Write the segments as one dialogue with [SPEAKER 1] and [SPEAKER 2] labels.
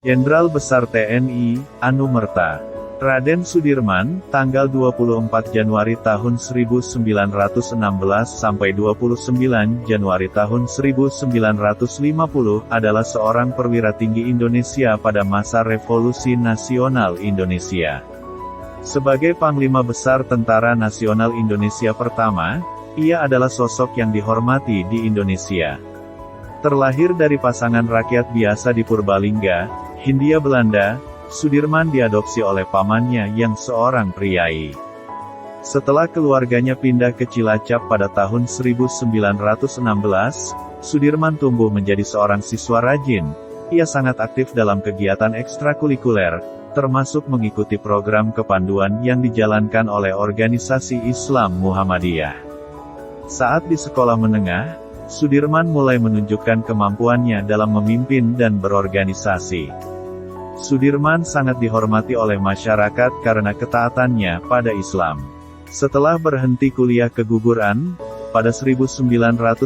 [SPEAKER 1] Jenderal Besar TNI, Anumerta Raden Sudirman, tanggal 24 Januari tahun 1916 sampai 29 Januari tahun 1950, adalah seorang perwira tinggi Indonesia pada masa Revolusi Nasional Indonesia. Sebagai Panglima Besar Tentara Nasional Indonesia pertama, ia adalah sosok yang dihormati di Indonesia. Terlahir dari pasangan rakyat biasa di Purbalingga, Hindia Belanda, Sudirman diadopsi oleh pamannya yang seorang priai. Setelah keluarganya pindah ke Cilacap pada tahun 1916, Sudirman tumbuh menjadi seorang siswa rajin. Ia sangat aktif dalam kegiatan ekstrakurikuler, termasuk mengikuti program kepanduan yang dijalankan oleh organisasi Islam Muhammadiyah. Saat di sekolah menengah, Sudirman mulai menunjukkan kemampuannya dalam memimpin dan berorganisasi. Sudirman sangat dihormati oleh masyarakat karena ketaatannya pada Islam. Setelah berhenti kuliah keguguran, pada 1936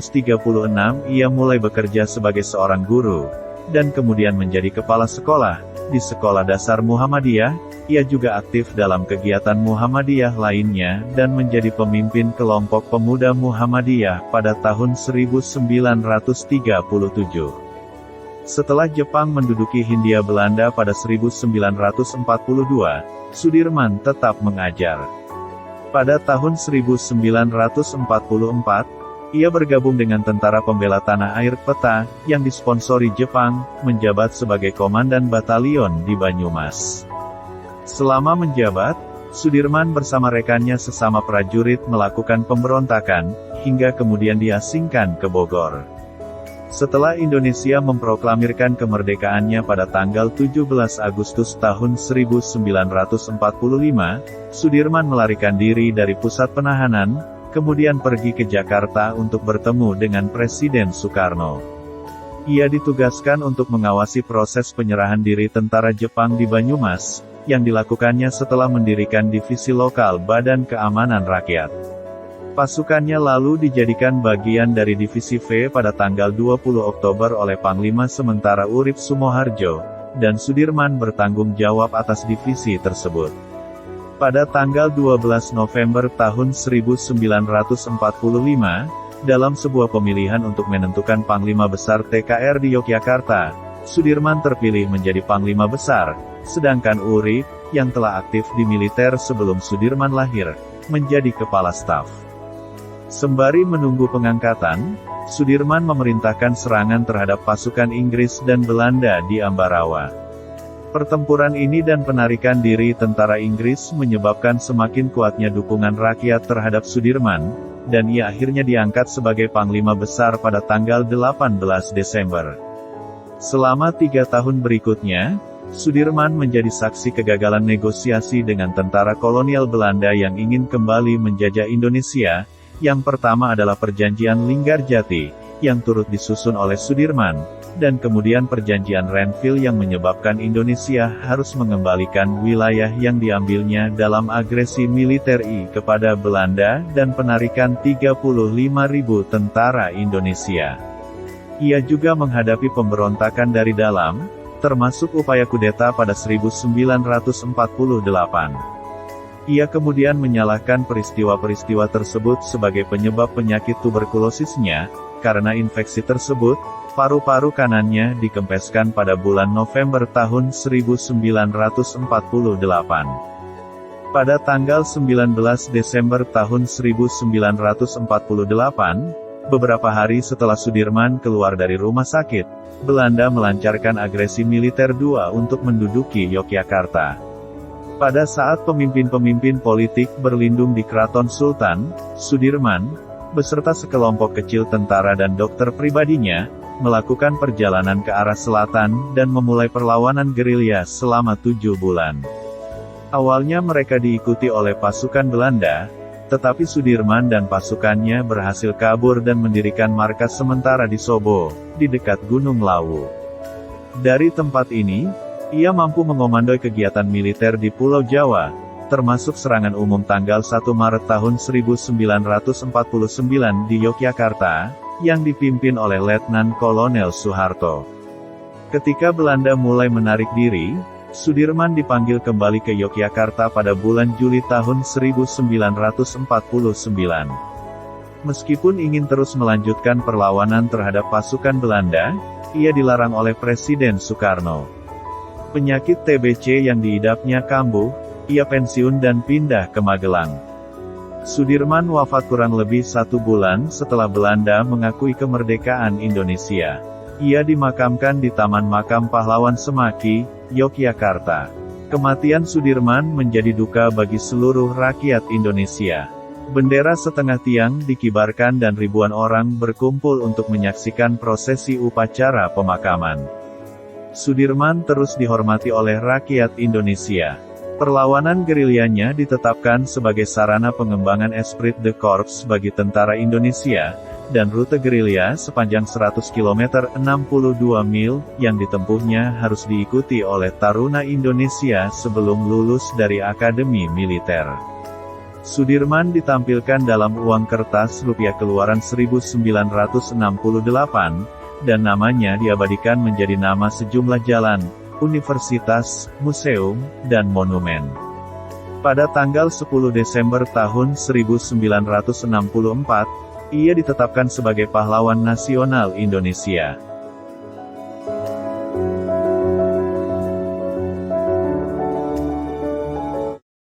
[SPEAKER 1] ia mulai bekerja sebagai seorang guru, dan kemudian menjadi kepala sekolah. Di Sekolah Dasar Muhammadiyah, ia juga aktif dalam kegiatan Muhammadiyah lainnya dan menjadi pemimpin kelompok pemuda Muhammadiyah pada tahun 1937. Setelah Jepang menduduki Hindia Belanda pada 1942, Sudirman tetap mengajar. Pada tahun 1944, ia bergabung dengan Tentara Pembela Tanah Air (PETA), yang disponsori Jepang, menjabat sebagai Komandan Batalion di Banyumas. Selama menjabat, Sudirman bersama rekannya sesama prajurit melakukan pemberontakan, hingga kemudian diasingkan ke Bogor. Setelah Indonesia memproklamirkan kemerdekaannya pada tanggal 17 Agustus tahun 1945, Sudirman melarikan diri dari pusat penahanan, kemudian pergi ke Jakarta untuk bertemu dengan Presiden Soekarno. Ia ditugaskan untuk mengawasi proses penyerahan diri tentara Jepang di Banyumas, yang dilakukannya setelah mendirikan divisi lokal Badan Keamanan Rakyat. Pasukannya lalu dijadikan bagian dari Divisi V pada tanggal 20 Oktober oleh Panglima Sementara Urip Sumoharjo, dan Sudirman bertanggung jawab atas divisi tersebut. Pada tanggal 12 November tahun 1945, dalam sebuah pemilihan untuk menentukan Panglima Besar TKR di Yogyakarta, Sudirman terpilih menjadi Panglima Besar, sedangkan Urip, yang telah aktif di militer sebelum Sudirman lahir, menjadi Kepala Staf. Sembari menunggu pengangkatan, Sudirman memerintahkan serangan terhadap pasukan Inggris dan Belanda di Ambarawa. Pertempuran ini dan penarikan diri tentara Inggris menyebabkan semakin kuatnya dukungan rakyat terhadap Sudirman, dan ia akhirnya diangkat sebagai Panglima Besar pada tanggal 18 Desember. Selama 3 tahun berikutnya, Sudirman menjadi saksi kegagalan negosiasi dengan tentara kolonial Belanda yang ingin kembali menjajah Indonesia. Yang pertama adalah Perjanjian Linggarjati, yang turut disusun oleh Sudirman, dan kemudian Perjanjian Renville yang menyebabkan Indonesia harus mengembalikan wilayah yang diambilnya dalam agresi militer kepada Belanda dan penarikan 35.000 tentara Indonesia. Ia juga menghadapi pemberontakan dari dalam, termasuk upaya kudeta pada 1948. Ia kemudian menyalahkan peristiwa-peristiwa tersebut sebagai penyebab penyakit tuberkulosisnya. Karena infeksi tersebut, paru-paru kanannya dikempeskan pada bulan November tahun 1948. Pada tanggal 19 Desember tahun 1948, beberapa hari setelah Sudirman keluar dari rumah sakit, Belanda melancarkan agresi militer II untuk menduduki Yogyakarta. Pada saat pemimpin-pemimpin politik berlindung di Keraton Sultan, Sudirman, beserta sekelompok kecil tentara dan dokter pribadinya, melakukan perjalanan ke arah selatan dan memulai perlawanan gerilya selama 7 bulan. Awalnya mereka diikuti oleh pasukan Belanda, tetapi Sudirman dan pasukannya berhasil kabur dan mendirikan markas sementara di Sobo, di dekat Gunung Lawu. Dari tempat ini, ia mampu mengomandoi kegiatan militer di Pulau Jawa, termasuk serangan umum tanggal 1 Maret tahun 1949 di Yogyakarta, yang dipimpin oleh Letnan Kolonel Soeharto. Ketika Belanda mulai menarik diri, Sudirman dipanggil kembali ke Yogyakarta pada bulan Juli tahun 1949. Meskipun ingin terus melanjutkan perlawanan terhadap pasukan Belanda, ia dilarang oleh Presiden Soekarno. Penyakit TBC yang diidapnya kambuh, ia pensiun dan pindah ke Magelang. Sudirman wafat kurang lebih 1 bulan setelah Belanda mengakui kemerdekaan Indonesia. Ia dimakamkan di Taman Makam Pahlawan Semaki, Yogyakarta. Kematian Sudirman menjadi duka bagi seluruh rakyat Indonesia. Bendera setengah tiang dikibarkan dan ribuan orang berkumpul untuk menyaksikan prosesi upacara pemakaman. Sudirman terus dihormati oleh rakyat Indonesia. Perlawanan gerilyanya ditetapkan sebagai sarana pengembangan esprit de corps bagi tentara Indonesia, dan rute gerilya sepanjang 100 km 62 mil, yang ditempuhnya harus diikuti oleh taruna Indonesia sebelum lulus dari Akademi Militer. Sudirman ditampilkan dalam uang kertas rupiah keluaran 1968, dan namanya diabadikan menjadi nama sejumlah jalan, universitas, museum, dan monumen. Pada tanggal 10 Desember tahun 1964, ia ditetapkan sebagai pahlawan nasional Indonesia.